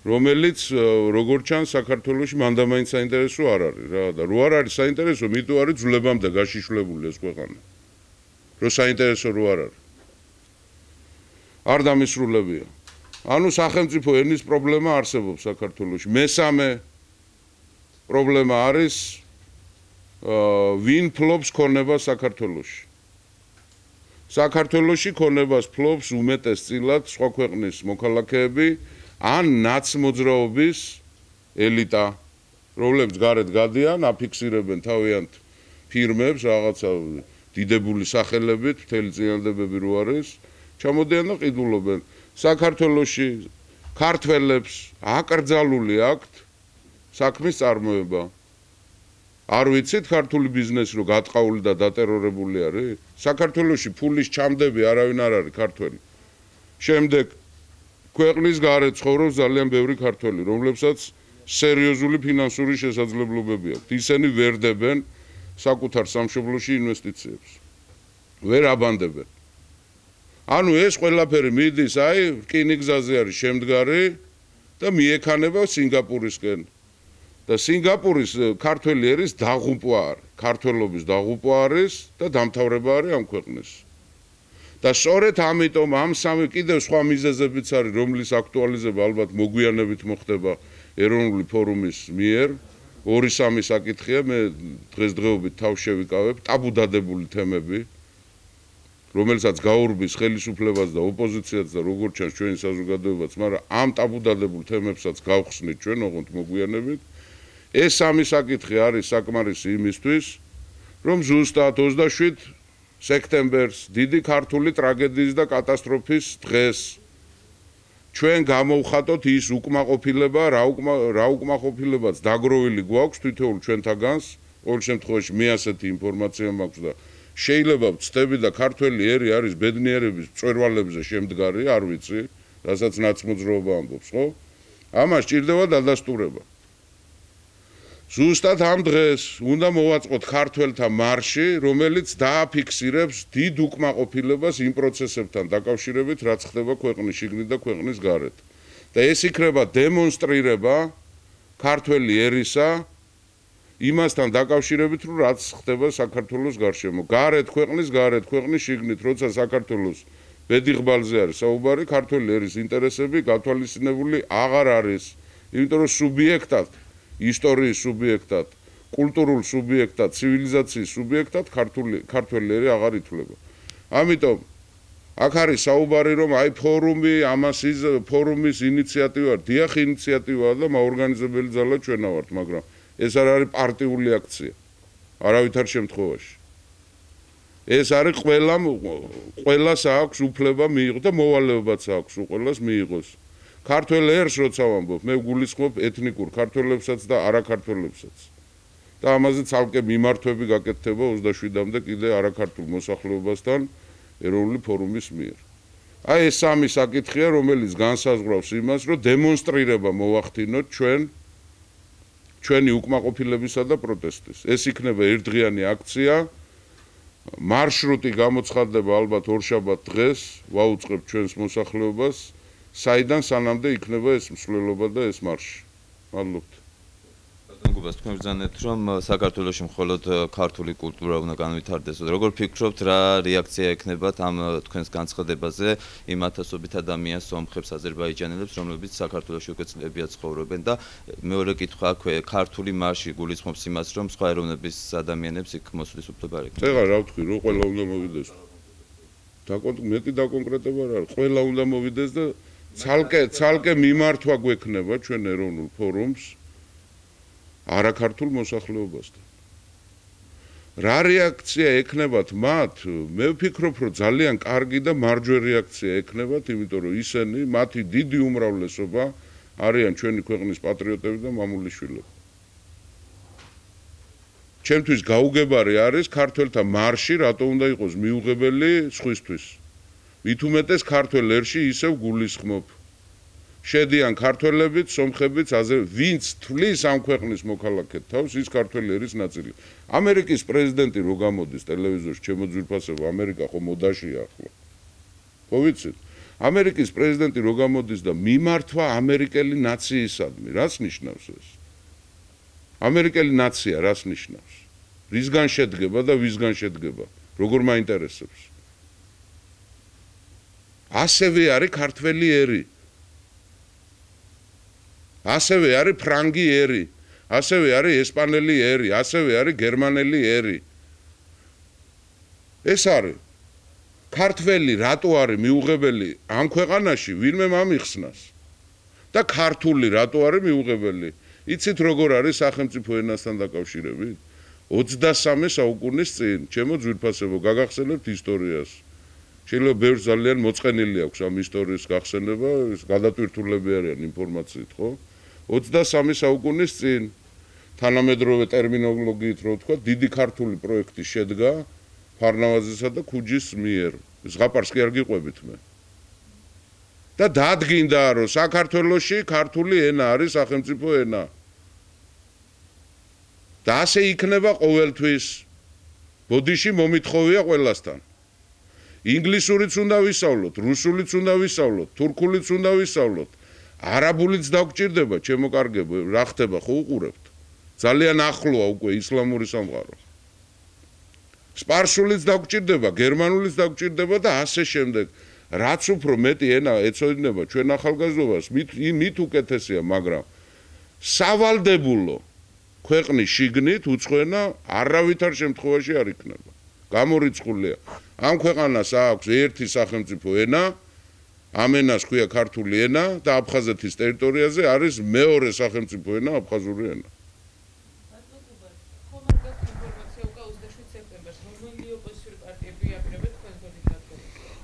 რომელიც როგორც ჩანს საქართველოში მანდამაინც საინტერესო არ არის რა და რო არ არის საინტერესო, მით არის ძვლებამდე გაშიშვლებული ეს ქვეყანა. რო საინტერესო რო არ არის. არ დამისრულებია. ანუ სახელმწიფო ენის პრობლემა არსებობს საქართველოში. მესამე პრობლემა არის ვინ ფლობს ქონებას საქართველოში. საქართველოში ქონებას ფლობს უმეტესწილად სხვა ქვეყნის მოქალაქეები ან ნაცმოძრაობის ელიტა, რომლებიც გარეთ გადიან, აფიქსირებენ თავიანთ ფირმებს, რაღაცა დიდებული სახელებით, მთელი წინადადებები რო არის, ჩამოდიან და ყიდულობენ. საქართველოში ქართველებს აკრძალული აქვთ საქმის წარმოება. არ ვიცით ქართული ბიზნესი რო გატყაული და დატერორებული არის? საქართველოში ფულის ჩამდები არავინ არ არის ქართველი. შემდეგ ქვეყნის გარეთ ცხოვრობს ძალიან ბევრი ქართველი, რომლებსაც სერიოზული ფინანსური შესაძლებლობები აქვთ. ისინი ვერ დებენ საკუთარ სამშობლოში ინვესტიციებს. ვერ აბანდებენ. ანუ ეს ყველაფერი მიდის აი რკინიგზაზე არის შემდგარი და მიექანება სინგაპურისკენ. და სინგაპურის ქართველი ერის დაღუპვა არის, ქართველობის დაღუპვა არის და დამთავრება არის ამ ქვეყნის. და სწორედ ამიტომ ამ სამი კიდევ სხვა მიზეზებიც არის, რომლის აქტუალიზება ალბათ მოგვიანებით მოხდება ეროვნული ფორუმის მიერ. 2-3 საკითხია, მე დღესდღეობით თავს შევიკავებ, ტაბუდადებული თემები, რომელსაც გაურბის ხელისუფლებას და ოპოზიციაც და როგორც ჩანს ჩვენი საზოგადოებაც, მაგრამ ამ ტაბუდადებულ თემებსაც გავხსნით ჩვენ ოღონდ მოგვიანებით. ეს სამი საკითხი არის საკმარისი იმისთვის, რომ ზუსტად 27 სექტემბერს დიდი ქართული ტრაგედიის და კატასტროფის დღეს ჩვენ გამოვხატოთ ის უკმაყოფილება, რა უკმაყოფილებაც დაგროვილი გვაქვს თითოეულ ჩვენთაგანს, ყოველ შემთხვევაში მე ასეთი ინფორმაცია მაქვს და შეიძლება ვწდები და ქართველი ერი არის ბედნიერების მწვერვალებზე შემდგარი, არ ვიცი, რასაც ნაცმოძრაობა ამბობს, ხო? ამას ჭირდება დადასტურება. ზუსტად ამ დღეს უნდა მოვაწყოთ ქართველთა მარში, რომელიც დააფიქსირებს დიდ უკმაყოფილებას იმ პროცესებთან დაკავშირებით, რაც ხდება ქვეყნის შიგნით და ქვეყნის გარეთ. და ეს იქნება დემონსტრირება ქართველი ერისა იმასთან დაკავშირებით, რომ რაც ხდება საქართველოს გარშემო. გარეთ ქვეყნის შიგნით, როცა საქართველოს ბედიღბალზე არის საუბარი, ქართველი ერის ინტერესები გათვალისწინებული აღარ არის, იმიტომ რომ სუბიექტად ისტორიის სუბიექტად, კულტურულ სუბიექტად, ცივილიზაციის სუბიექტად ქართველი ერი აღარ ითვლება. ამიტომ აქ არის საუბარი, რომ აი ფორუმის ინიციატივა, დიახ ინიციატივაა და მაორგანიზებელი ძალა ჩვენ ვართ, მაგრამ ეს არ არის პარტიული აქცია. არავითარ შემთხვევაში. ეს არის ყველას აქვს უფლება მიიღოს და მოვალეობაც აქვს ყველას მიიღოს. ქართველ ერს როცა ვამბობ, მე გულისხმობ ეთნიკურ ქართველებსაც და არაქართველებსაც. და ამაზე ცალკე მიმართვები გაკეთდება 27-მდე კიდე არაქართულ მოსახლეობასთან ეროვნული ფორუმის მიერ. აი ეს სამი საკითხია, რომელიც განსაზღვრავს იმას, რომ დემონსტრირება მოვახდინოთ ჩვენი უკმაყოფილებისა და პროტესტის. ეს იქნება ერთდღიანი აქცია. მარშრუტი გამოცხადდება ალბათ ორშაბათ დღეს, ვაუწყებ ჩვენს მოსახლეობას. საიდან სანამდე იქნება ეს მსვლელობა და ეს მარში. მადლობთ. გუბას თქვენ ბრძანეთ, რომ საქართველოში მხოლოდ ქართული კულტურა უნდა განვითარდეს. როგორ ფიქრობთ, რა რეაქცია ექნებათ ამ თქვენს განცხადებაზე იმ ათასობით ადამიანს, სომხებს, აზერბაიჯანელებს, რომლებიც საქართველოში უკვე წლებია ცხოვრობენ და მეორე კითხვა აქვე, ქართული მარში გულისხმობს იმას, რომ სხვა ეროვნების ადამიანებს იქ მოსვლის უფლება არ ექნებათ. ეხლა რა ვთქვი, რომ ყველა უნდა მოვიდეს. მეტი დაკონკრეტება რა არის, ყველა უნდა მოვიდეს და ცალკე მიმართვა გვექნება ჩვენ ეროვნულ ფორუმს არაქართულ მოსახლეობასთან. რა რეაქცია ექნებათ მათ? მე ვფიქრობ, რომ ძალიან კარგი და მარჯვე რეაქცია ექნებათ, იმიტომ რომ ისინი, მათი დიდი უმრავლესობა არიან ჩვენი ქვეყნის პატრიოტები და მამულიშვილები. ჩემთვის გაუგებარი არის ქართველთა მარში, რატო უნდა იყოს მიუღებელი სხვისთვის. მით უმეტეს ქართველ ერში ისევ გულისხმობ. შედიან ქართველებიც, სომხებიც, ვინც თვლის ამ ქვეყნის მოქალაქედ თავს, ის ქართველი ერის ნაწილი. ამერიკის პრეზიდენტი რო გამოდის ტელევიზორში, ჩემო ძვირფასებო, ამერიკა ხო მოდაშია ახლა. ხო ვიცით? ამერიკის პრეზიდენტი რო გამოდის და მიმართვა ამერიკელი ნაციისადმი, რაც ნიშნავს ეს? ამერიკელი ნაცია რას ნიშნავს? რისგან შედგება და ვისგან შედგება? როგორ მაინტერესებს? ასევე არის ქართველი ერი. ასევე არის ფრანგი ერი. ასევე არის ესპანელი ერი, ასევე არის გერმანელი ერი. ეს არის ქართველი რატო არის მიუღებელი ამ ქვეყანაში ვინმე მომიხსნას და ქართული რატო არის მიუღებელი? იცით როგორ არის სახელმწიფო ენასთან დაკავშირებით? 23 საუკუნის წინ, ჩემო ძვირფასებო, გაგახსენებთ ისტორიას. შეიძლება ბევრს ძალიან მოწყენილი აქვს ამ ისტორიის გახსენება, ეს გადატვირთულები არიან ინფორმაციით, ხო? 23 საუკუნის წინ თანამედროვე ტერმინოლოგიით რო ვთქვა, დიდი ქართული პროექტი შედგა ფარნავაზისა და ქუჯის მიერ. ზღაპარს კი არ გიყვებით მე. და დადგინდა, რომ საქართველოში ქართული ენა არის სახელმწიფო ენა. და ასე იქნება ყოველთვის. ბოდიში მომითხოვია ყველასთან. ინგლისურიც უნდა ვისწავლოთ, რუსულიც უნდა ვისწავლოთ, თურქულიც უნდა ვისწავლოთ. არაბულიც დაგჭირდება, ჩემო კარგებო, რა ხდება, ხო უყურებთ? ძალიან ახლოა უკვე ისლამური სამყარო. სპარსულიც დაგჭირდება, გერმანულიც დაგჭირდება და ასე შემდეგ. რაც უფრო მეტი ენა ეწოდება ჩვენ ახალგაზრდობას, მით უკეთესია, მაგრამ სავალდებულო ქვეყნის შიგნით უცხოენა არავითარ შემთხვევაში არ იქნება. გამორიცხულია. ამ ქვეყანას აქვს ერთი სახელმწიფო ენა, ამ ენას ქვია ქართული ენა და აფხაზეთის ტერიტორიაზე არის მეორე სახელმწიფო ენა აფხაზური ენა.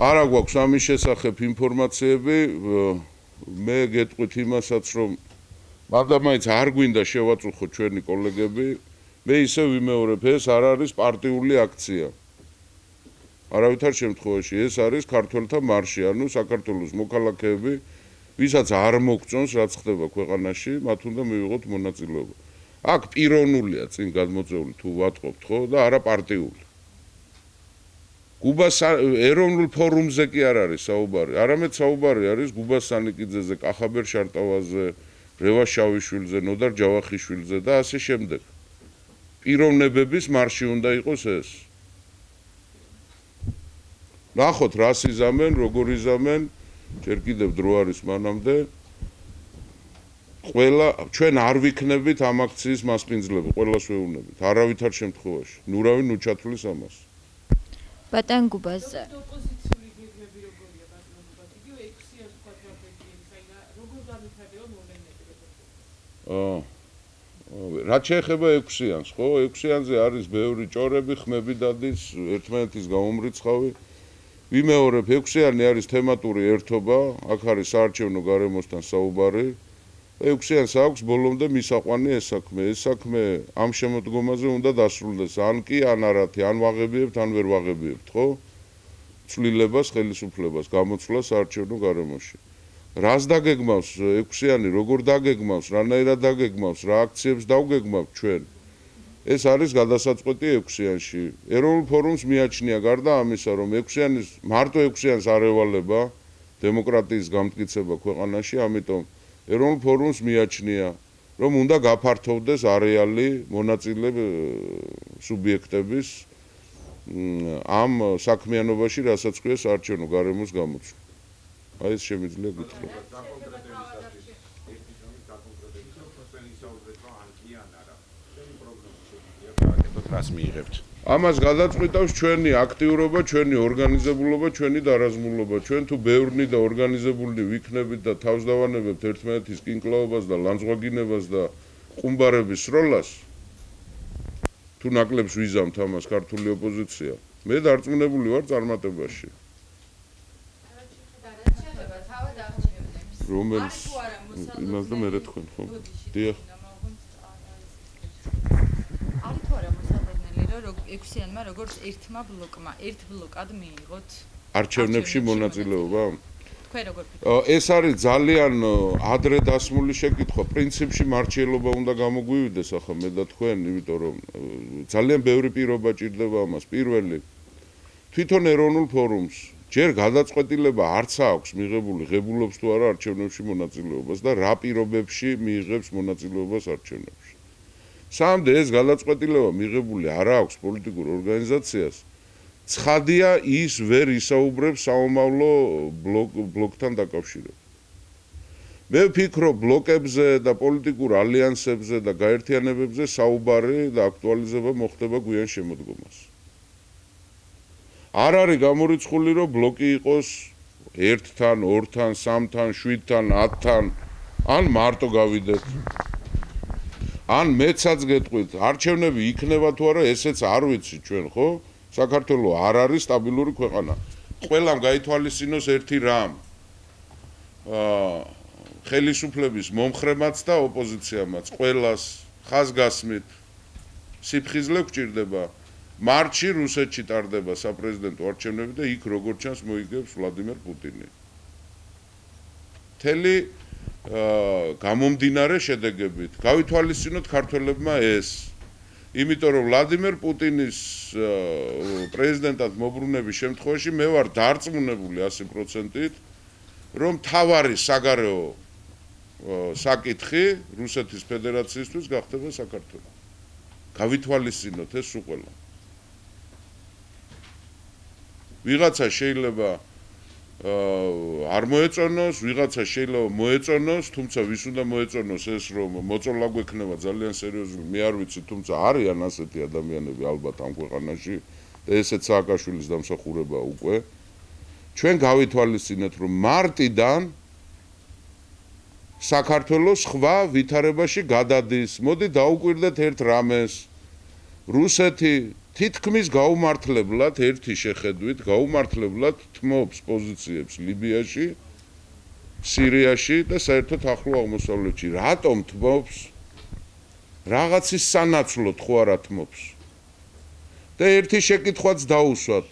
არა გვაქვს ამის შესახებ ინფორმაციები, მე გეტყვით იმასაც, რომ მადამაინც არ გვინდა შევაწუხოთ ჩვენი კოლეგები, მე ისე ვიმეორებ, ეს არ არის პარტიული აქცია. არავითარ შემთხვევაში ეს არის ქართველთა მარში, ანუ საქართველოს მოქალაქეები, ვისაც არ მოგწონს რაც ხდება ქვეყანაში, მათ უნდა მივიღოთ მონაწილეობა. აქ პიროვნულია წინ გადმოწეული თუ ვატყობთ, ხო, და არა პარტიული. გუბას ეროვნულ ფორუმზე კი არ არის საუბარი, არამედ საუბარი არის გუბას სანიკიძეზე, კახაბერ შარტავაზე, რევას შავიშვილზე, ნოდარ ჯავახიშვილზე და ასე შემდეგ. პიროვნებების მარში უნდა იყოს ეს. ნახოთ რას იზამენ, როგორ იზამენ, ჯერ კიდევ დრო არის მანამდე. ყველა ჩვენ არ ვიქნებით ამ აქციის მასპინძლები, ყველას ვეუბნებით, არავითარ შემთხვევაში. ნურავი ნუ ჩათვლის ამას. ბატონ გუბას ოპოზიციური გეგმები როგორია ბატონ გუბას? იგივე 6-იან თქვა ტრაპეზიანი, საიდან როგორ განვითარდება მოვლენები? რაც შეეხება 6-იანს, ხო? 6-იანზე არის ბევრი ჭორები, ხმები დადის, ერთმანეთის გამომრიცხავი. ვიმეორებ, 6-იანი არის თემატური ერთობა, აქ არის საარჩევნო გარემოსთან საუბარი. 6-იანს აქვს ბოლომდე მისაყვანი ეს საქმე. ეს საქმე ამ შემოდგომაზე უნდა დასრულდეს, ან კი ან არათი, ან ვაღებიებთ, ან ვერ ვაღებიებთ, ხო? ცვლილებას, ხელისუფლებას, გამოცვლას საარჩევნო გარემოში. რას დაგეგმავს 6-იანი, როგორ დაგეგმავს, რანაირად დაგეგმავს, რა აქციებს დავგეგმავთ ჩვენ? ეს არის გადასაწყვეტი 6-იანში. ეროვნულ ფორუმს მიაჩნია გარდა ამისა, რომ 6-яნის მარტო 6-იანს არ ევალება დემოკრატიის გამტკიცება ქვეყანაში, ამიტომ ეროვნულ ფორუმს მიაჩნია, რომ უნდა გაფართოვდეს არეალი მონაწილე სუბიექტების ამ საქმიანობაში, რასაც ქვია საარჩევნო გარემოს გამოცვლა. აი ეს შემიძლია გითხრათ. რას მიიღებთ? ამას გადაწყვეტავს ჩვენი აქტიურობა, ჩვენი ორგანიზებულობა, ჩვენი დარაზმულობა. ჩვენ თუ ბევრნი და ორგანიზებული ვიქნებით და თავს დავანებებთ ერთმანეთის კინკლაობას და ლანძღვაგინებას და ყუმბარების სროლას, თუ ნაკლებს ვიზამთ ამას ქართული ოპოზიცია, მე დარწმუნებული ვარ წარმატებაში. რომელიც იმას და მერე თქვენ, ხო? დიახ. არის თუ არა მოსალოდნელი, რომ 6-იანმა როგორც ერთმა ბლოკმა, ერთ ბლოკად მიიღოთ არჩევნებში მონაწილეობა? თქვენ როგორ ფიქრობთ? ეს არის ძალიან ადრე დასმული შეკითხვა. პრინციპში მარჩიელობა უნდა გამოგვივიდეს ახლა მე და თქვენ, იმიტომ რომ ძალიან ბევრი პირობა ჭირდება ამას. პირველი, თვითონ ეროვნულ ფორუმს ჯერ გადაწყვეტილება არც აქვს მიღებული ღებულობს თუ არა არჩევნებში მონაწილეობას და რა პირობებში მიიღებს მონაწილეობას არჩევნებში. სამდე ეს გადაწყვეტილება მიღებული არ აქვს პოლიტიკურ ორგანიზაციას, ცხადია ის ვერ ისაუბრებს საომავლო ბლოკთან დაკავშირებით. მე ვფიქრობ ბლოკებზე და პოლიტიკურ ალიანსებზე და გაერთიანებებზე საუბარი და აქტუალიზება მოხდება გვიან შემოდგომას. არ არის გამორიცხული რომ ბლოკი იყოს 1-თან, 2-თან, 3-თან, 7-თან, 10-თან, ან მარტო გავიდეთ. ან მეცაც გეტყვით, არჩევნები იქნება თუ არა, ესეც არ ვიცი ჩვენ, ხო? საქართველოს არ არის სტაბილური ქვეყანა. ყველამ გაითვალისწინოს ერთი რამ. ხელისუფლების მომხრემაც და ოპოზიციამაც, ყველას ხაზგასმით სიფხიზლე გვჭირდება. მარტში რუსეთში ტარდება საპრეზიდენტო არჩევნები და იქ როგორც ჩანს მოიგებს ვლადიმერ პუტინი. მთელი გამომდინარე შედეგებით გავითვალისწინოთ ქართველებმა ეს. იმიტომ რომ ვლადიმერ პუტინის პრეზიდენტად მობრუნების შემთხვევაში მე ვარ დარწმუნებული 100%-ით, რომ თავარი საგარეო საკითხი რუსეთის ფედერაციისთვის გახდება საქართველო. გავითვალისწინოთ ეს უყველა. ვიღაცა შეიძლება არ მოეწონოს, ვიღაცა შეიძლება მოეწონოს, თუმცა ვის უნდა მოეწონოს ეს რომ მოწოლა გვექნება ძალიან სერიოზული, მე არ ვიცი, თუმცა არიან ასეთი ადამიანები ალბათ ამ ქვეყანაში და ესეც სააკაშვილის დამსახურება უკვე. ჩვენ გავითვალისწინეთ რომ მარტიდან საქართველოს სხვა ვითარებაში გადადის. მოდი დაუკვირდეთ ერთ რამეს. რუსეთი თითქმის გაუმართლებლად ერთი შეხედვით გაუმართლებლად თმობს პოზიციებს ლიბიაში, სირიაში და საერთოდ ახლო აღმოსავლეთში. რატომ თმობს? რაღაცის სანაცვლოდ ხო არა თმობს. და ერთი შეკითხვაც დაუსვათ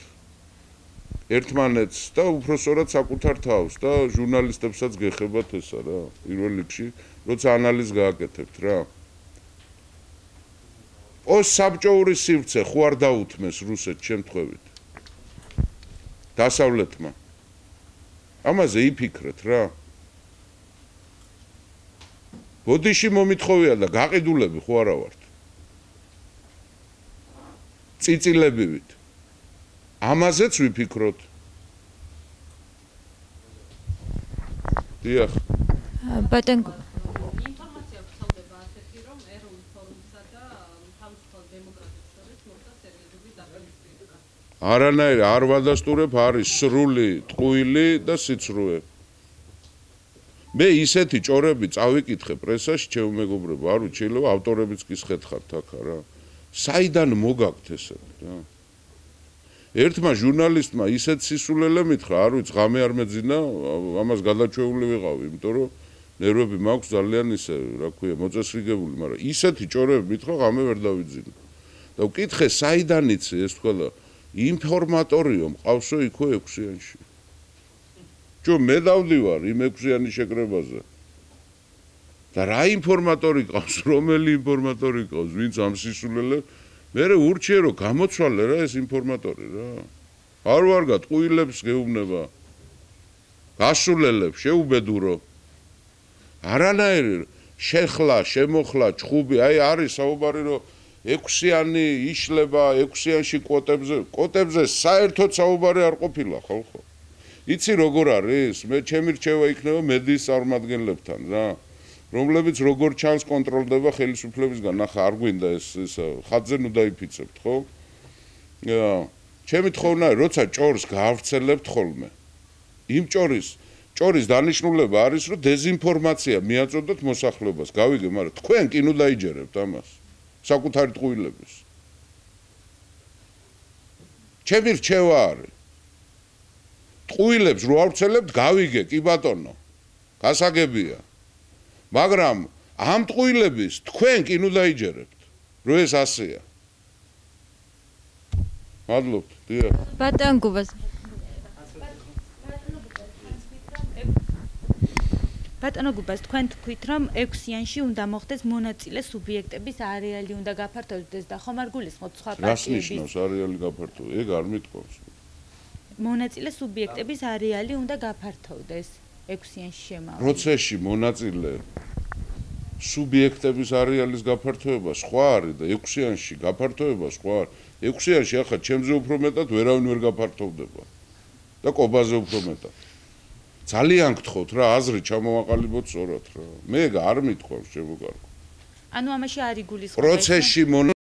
ერთმანეთს და უпроსორად საკუთარ თავს და ჟურნალისტებსაც გეხებათ ესა რა, პირველ რიგში, როცა ანალიზს გააკეთებთ რა. პოსტსაბჭოური სივრცე ხო არ დაუთმეს რუსეთს შემთხვევით დასავლეთმა. ამაზე იფიქრეთ რა. ბოდიში მომითხოვია და გაყიდულები ხო არა ვართ. წიწილებივით. ამაზეც ვიფიქროთ. დიახ. ბატონ ინფორმაცია ვრცელდება ასეთი, რომ ეროვნულ ფორუმსა და თავისუფალ დემოკრატებს შორის მოხდა სერიოზული დაპირისპირება. არანაირი არ ვადასტურებ, არის სრული ტყუილი და სიცრუე. მე ისეთი ჭორები წავიკითხე პრესაში, ჩემო მეგობრებო, არ ვიცი, შეიძლება ავტორებიც კი სხეთხართ აქ რა. საიდან მოგაქვთ ესეთი რა? ერთმა ჟურნალისტმა ისეთ სისულელე მითხრა, არ ვიცი, ღამე არ მეძინა, ამას გადაჩვეული ვიყავი, იმიტომ რომ ნერვები მაქვს ძალიან ისე, რა ქვია, მოწესრიგებული, მაგრამ ისეთი ჭორები მითხრა, ღამე ვერ დავიძინა. და ვკითხე, საიდან იცი ეს თქვა და ინფორმატორიო მყავსო იქვე 6-იანში. ჯო მე დავდივარ იმ 6-იანი შეკრებაზე. და რა ინფორმატორი ყავს, რომელი ინფორმატორი ყავს, ვინც ამ სისულელე მერე ურჩიე რომ გამოცვალე რა ეს ინფორმატორი რა. არ ვარგა ტყუილებს გეუბნება. გასულელებს შეუბედურო. არანაირი შეხლა, შემოხლა, ჩხუბი, აი არის საუბარი რომ 6-იანი იშლება, 6-იანში კვოტებზე საერთოდ საუბარი არ ყოფილა ხალხო. იცი როგორ არის? მე ჩემი რჩევა იქნება მედიის წარმომადგენლებთან რა. რომლებიც როგორ ჩანს კონტროლდება ხელისუფლებისგან, ნახა არ გვინდა ეს ხატზე ნუ დაიფიცებთ, ხო? ჩემი თხოვნა, როცა ჭორს გაავრცელებთ ხოლმე. იმ ჭორის დანიშნულება არის, რომ დეზინფორმაცია მიაწოდოთ მოსახლეობას. გავიგე, მაგრამ თქვენ კი ნუ დაიჯერებთ ამას. საკუთარი ტყუილების. ჩემი რჩევა არის. ტყუილებს რო ავრცელებთ, გავიგე, კი ბატონო. გასაგებია. მაგრამ ამ ტყუილების თქვენ კი ნუ დაიჯერებთ, რომ ეს ასეა. მადლობთ, დიახ. ბატონ გუბას. ბატონო გუბას, თქვენ თქვით, რომ 6-იანში უნდა მოხდეს მონაწილე სუბიექტების არეალი უნდა გაფართოვდეს და ხომ არ გულისხმობთ სხვა რას პარტიების? ნიშნავს არეალი გაფართოვება? ეგ არ მიტყობს. მონაწილე სუბიექტების არეალი უნდა გაფართოვდეს 6-იანში შემავალი. პროცესში მონაწილე სუბიექტების არეალის გაფართოება სხვა არის და 6-იანში გაფართოება სხვა არის. 6-იანში ახლა ჩემზე უფრო მეტად ვერავინ ვერ გაფართოვდება და კობაზე უფრო მეტად. ძალიან გთხოვთ რა, აზრი ჩამოვაყალიბოთ სწორად რა. მე არ მithქვავს შემოგარგო. ანუ ამაში არ იგულისხმება. პროცესში